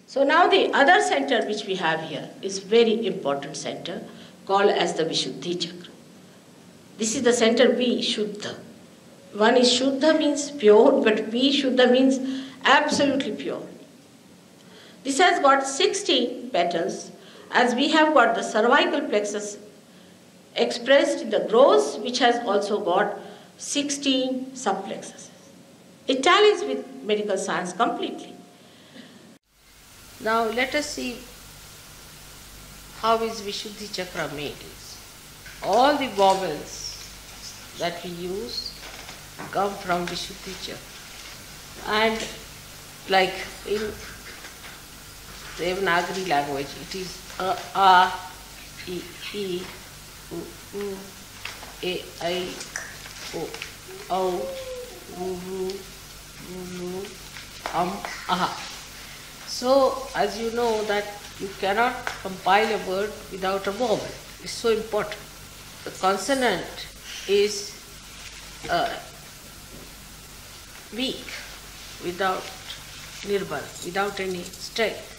So now the other center which we have here is very important center called as the Vishuddhi chakra. This is the center Vishuddha. One is Shuddha means pure, but Vishuddha means absolutely pure. This has got 16 petals, as we have got the cervical plexus expressed in the gross, which has also got 16 subplexuses. It tallies with medical science completely. Now let us see how is Vishuddhi chakra made. All the vowels that we use come from Vishuddhi chakra. And like in Devanagari language, it is a, I, U, E, I, O, U, Aha. So, as you know that you cannot compile a word without a vowel. It's so important. The consonant is weak, without nirbal, without any strength,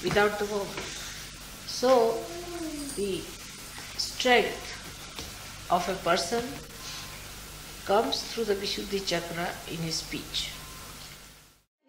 without the vowel. So, the strength of a person comes through the Vishuddhi chakra in his speech.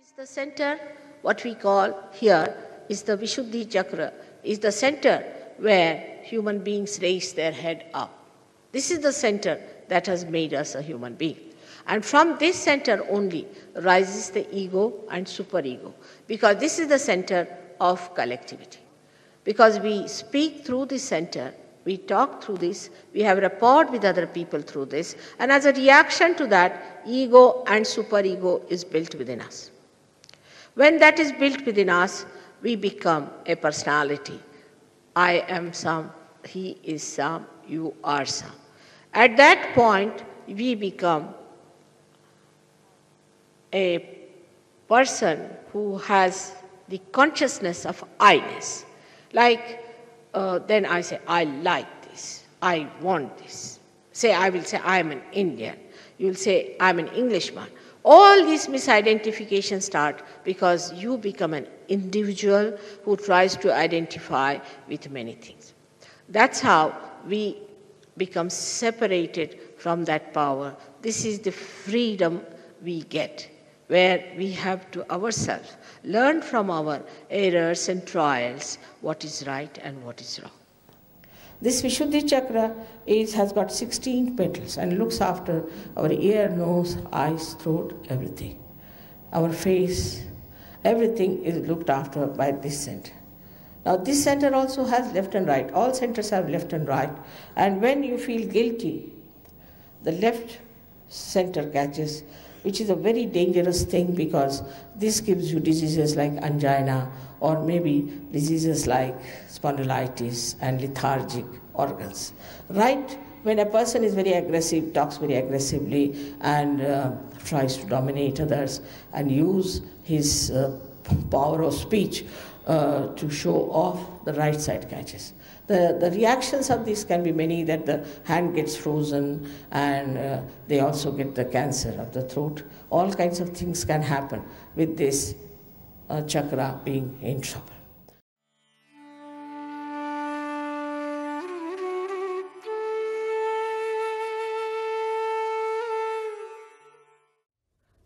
Is the center, what we call here, is the Vishuddhi chakra, is the center where human beings raise their head up. This is the center that has made us a human being. And from this center only rises the ego and superego, because this is the center of collectivity. Because we speak through this center, we talk through this, we have rapport with other people through this, and as a reaction to that, ego and superego is built within us. When that is built within us, we become a personality. I am some, he is some, you are some. At that point, we become a person who has the consciousness of I-ness. Like, then I say, I like this, I want this. I will say, I am an Indian. You will say, I am an Englishman. All these misidentifications start because you become an individual who tries to identify with many things. That's how we become separated from that power. This is the freedom we get, where we have to ourselves learn from our errors and trials what is right and what is wrong. This Vishuddhi chakra has got 16 petals and looks after our ear, nose, eyes, throat, everything. Our face, everything is looked after by this center. Now this center also has left and right. All centers have left and right. And when you feel guilty, the left center catches, which is a very dangerous thing because this gives you diseases like angina or maybe diseases like spondylitis and lethargic organs. Right when a person is very aggressive, talks very aggressively and tries to dominate others and use his power of speech to show off, the right side catches. The reactions of this can be many, that the hand gets frozen and they also get the cancer of the throat. All kinds of things can happen with this chakra being in trouble.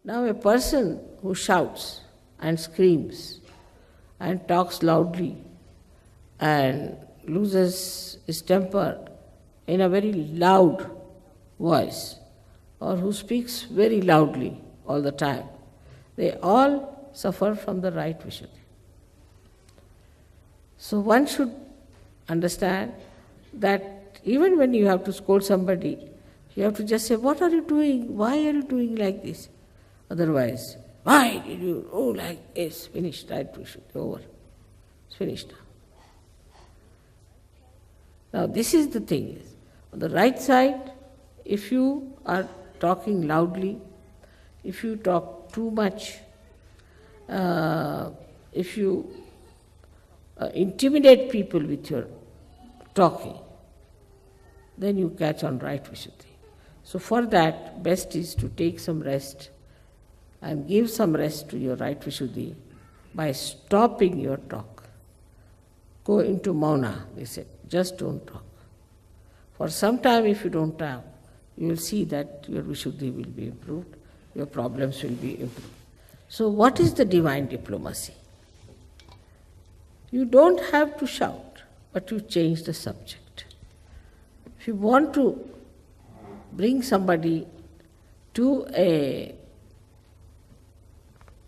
Now a person who shouts and screams and talks loudly and loses his temper in a very loud voice, or who speaks very loudly all the time, they all suffer from the right Vishuddhi. So one should understand that even when you have to scold somebody, you have to just say, what are you doing? Why are you doing like this? Otherwise, why did you do like this? Finished, right Vishuddhi, over. It's finished now. Now this is the thing. On the right side, if you are talking loudly, if you talk too much, if you intimidate people with your talking, then you catch on right Vishuddhi. So for that, best is to take some rest and give some rest to your right Vishuddhi by stopping your talk. Go into mauna, they said, just don't talk. For some time if you don't talk, you will see that your Vishuddhi will be improved, your problems will be improved. So what is the divine diplomacy? You don't have to shout, but you change the subject. If you want to bring somebody to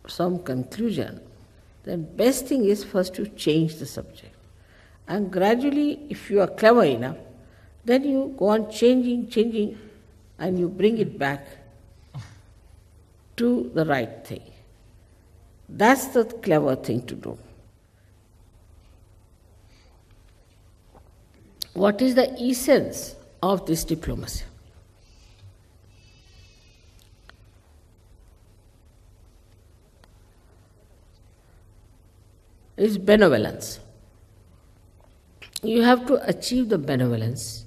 some conclusion, then best thing is first to change the subject. And gradually, if you are clever enough, then you go on changing, and you bring it back to the right thing. That's the clever thing to do. What is the essence of this diplomacy? It's benevolence. You have to achieve the benevolence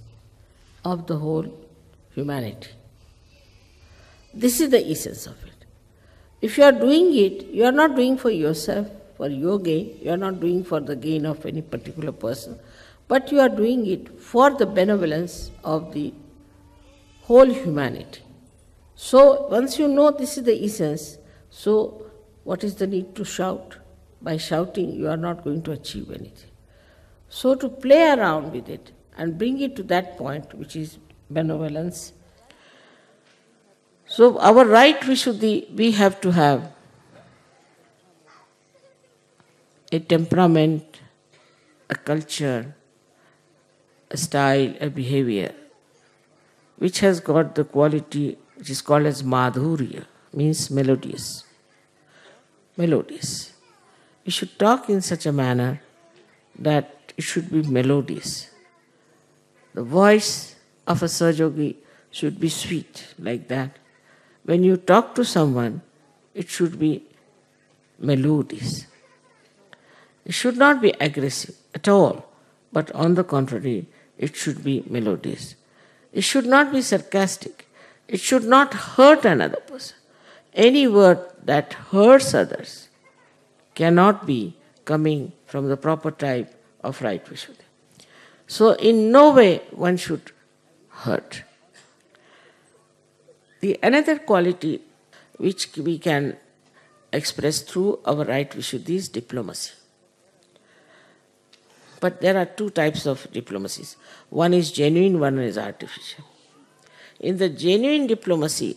of the whole humanity. This is the essence of it. If you are doing it, you are not doing for yourself, for your gain, you are not doing for the gain of any particular person, but you are doing it for the benevolence of the whole humanity. So once you know this is the essence, so what is the need to shout? By shouting, you are not going to achieve anything. So to play around with it and bring it to that point, which is benevolence. So our right Vishuddhi, we have to have a temperament, a culture, a style, a behavior, which has got the quality which is called as madhurya, means melodious. Melodious. We should talk in such a manner that it should be melodious. The voice of a Sahaja should be sweet, like that. When you talk to someone, it should be melodious. It should not be aggressive at all, but on the contrary, it should be melodious. It should not be sarcastic. It should not hurt another person. Any word that hurts others cannot be coming from the proper type of right Vishuddhi. So in no way one should hurt. The another quality which we can express through our right Vishuddhi is diplomacy. But there are two types of diplomacies. One is genuine, one is artificial. In the genuine diplomacy,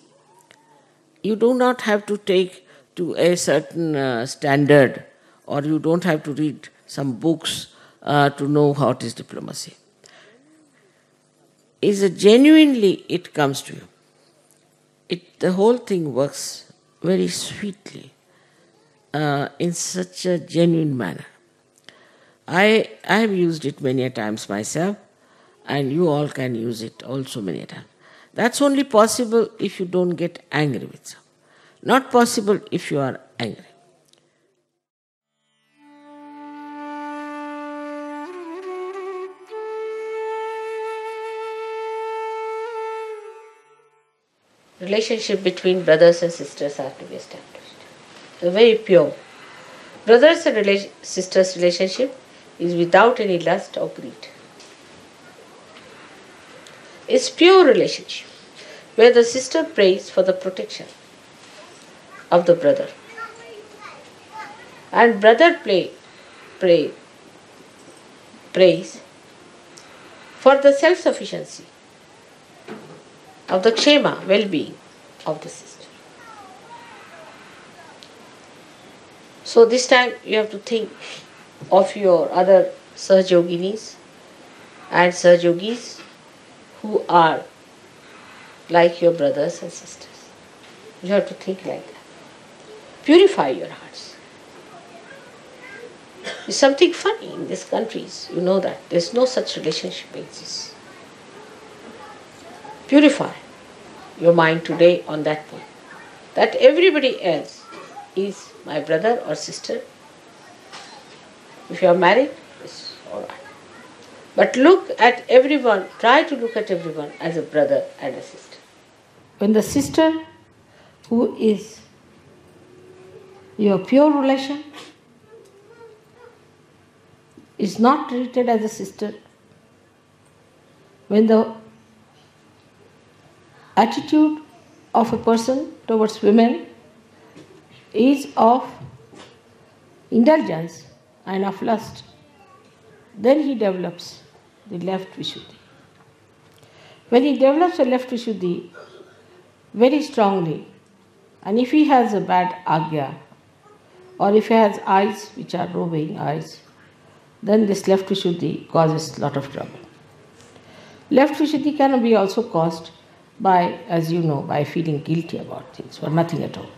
you do not have to take to a certain standard, or you don't have to read some books to know how it is diplomacy. Is it genuinely it comes to you. The whole thing works very sweetly in such a genuine manner. I have used it many a times myself, and you all can use it also many a times. That's only possible if you don't get angry with someone. Not possible if you are angry. Relationship between brothers and sisters have to be established. They're very pure. Brothers and sisters relationship is without any lust or greed. It's pure relationship where the sister prays for the protection of the brother, and brother prays for the self-sufficiency of the kshema, well-being of the sister. So this time you have to think of your other Sahajoginis and Sahajogis who are like your brothers and sisters. You have to think like that. Purify your hearts. It's something funny in these countries, you know that. There's no such relationship exists. Purify your mind today on that point. That everybody else is my brother or sister. If you are married, it's all right. But look at everyone, try to look at everyone as a brother and a sister. When the sister who is your pure relation is not treated as a sister, when the attitude of a person towards women is of indulgence and of lust, then he develops the left Vishuddhi. When he develops a left Vishuddhi very strongly, and if he has a bad agya, or if he has eyes which are roving eyes, then this left Vishuddhi causes a lot of trouble. Left Vishuddhi can be also caused by, as you know, by feeling guilty about things or nothing at all.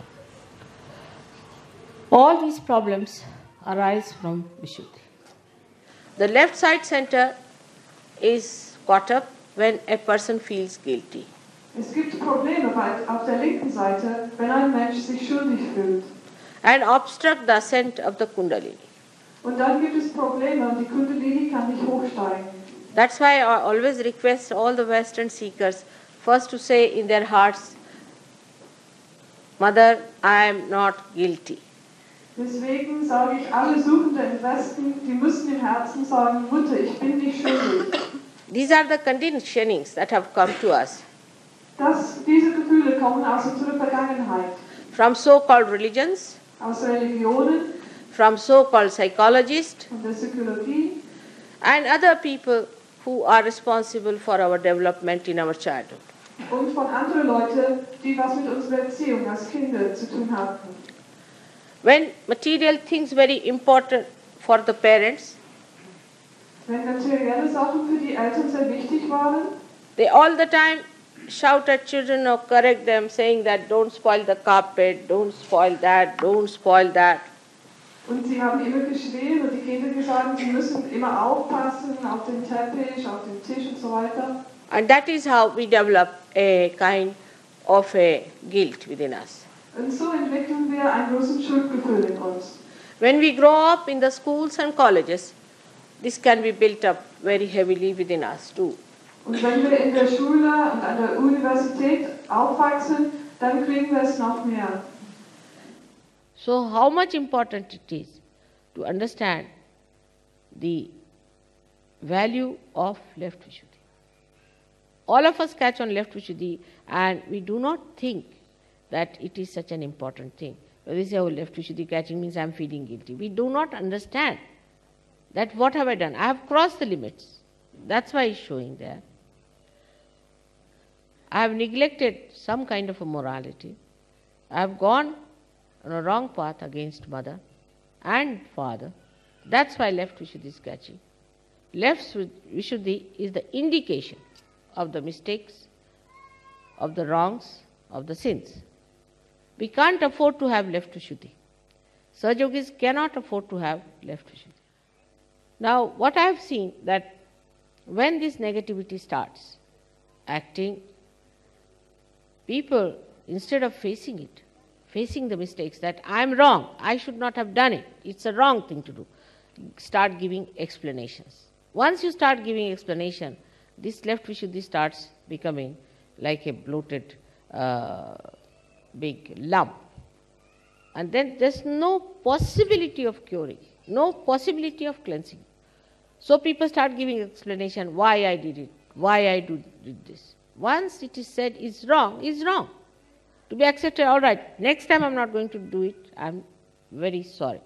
All these problems arise from Vishuddhi. The left side center is caught up when a person feels guilty. Es gibt Probleme auf der linken Seite, wenn ein Mensch sich schuldig fühlt. And obstruct the ascent of the Kundalini. Und dann gibt es Probleme und die Kundalini kann nicht hochsteigen. That's why I always request all the Western seekers first to say in their hearts, Mother, I am not guilty. Deswegen sage ich, alle Suchenden im Westen, die müssen im Herzen sagen, Mutter, ich bin nicht schuldig. These are the conditionings that have come to us. Diese Gefühle kommen aus unserer Vergangenheit. From so-called religions, aus Religionen, from so-called psychologists, von der Psychologie, and other people who are responsible for our development in our childhood. Und von anderen Leuten, die was mit unserer Erziehung als Kinder zu tun hatten. When material things very important for the parents, wenn materielle Sachen für die Eltern sehr wichtig waren, they all the time shout at children or correct them, saying that don't spoil the carpet, don't spoil that, don't spoil that. Und sie haben immer geschrien und die Kinder gesagt, sie müssen immer aufpassen auf den Teppich, auf den Tisch und so weiter. And that is how we develop a kind of a guilt within us. Und so entwickeln wir ein großes Schuldgefühl in uns. When we grow up in the schools and colleges, this can be built up very heavily within us too. Und wenn wir in der Schule und an der Universität aufwachsen, dann kriegen wir es noch mehr. So how much important it is to understand the value of left Vishuddhi. All of us catch on left Vishuddhi and we do not think that it is such an important thing. We say, oh, left Vishuddhi catching means I am feeling guilty. We do not understand that what have I done? I have crossed the limits. That's why it's showing there. I have neglected some kind of a morality. I have gone on a wrong path against mother and father. That's why left Vishuddhi is catching. Left Vishuddhi is the indication of the mistakes, of the wrongs, of the sins. We can't afford to have left Vishuddhi. Sahaja Yogis cannot afford to have left Vishuddhi. Now, what I have seen that when this negativity starts acting, people, instead of facing it, facing the mistakes that I am wrong, I should not have done it, it's a wrong thing to do, start giving explanations. Once you start giving explanation, this left Vishuddhi starts becoming like a bloated big lump. And then there's no possibility of curing, no possibility of cleansing. So people start giving explanation why I did it, why I did this. Once it is said is wrong, to be accepted, all right, next time I'm not going to do it, I'm very sorry.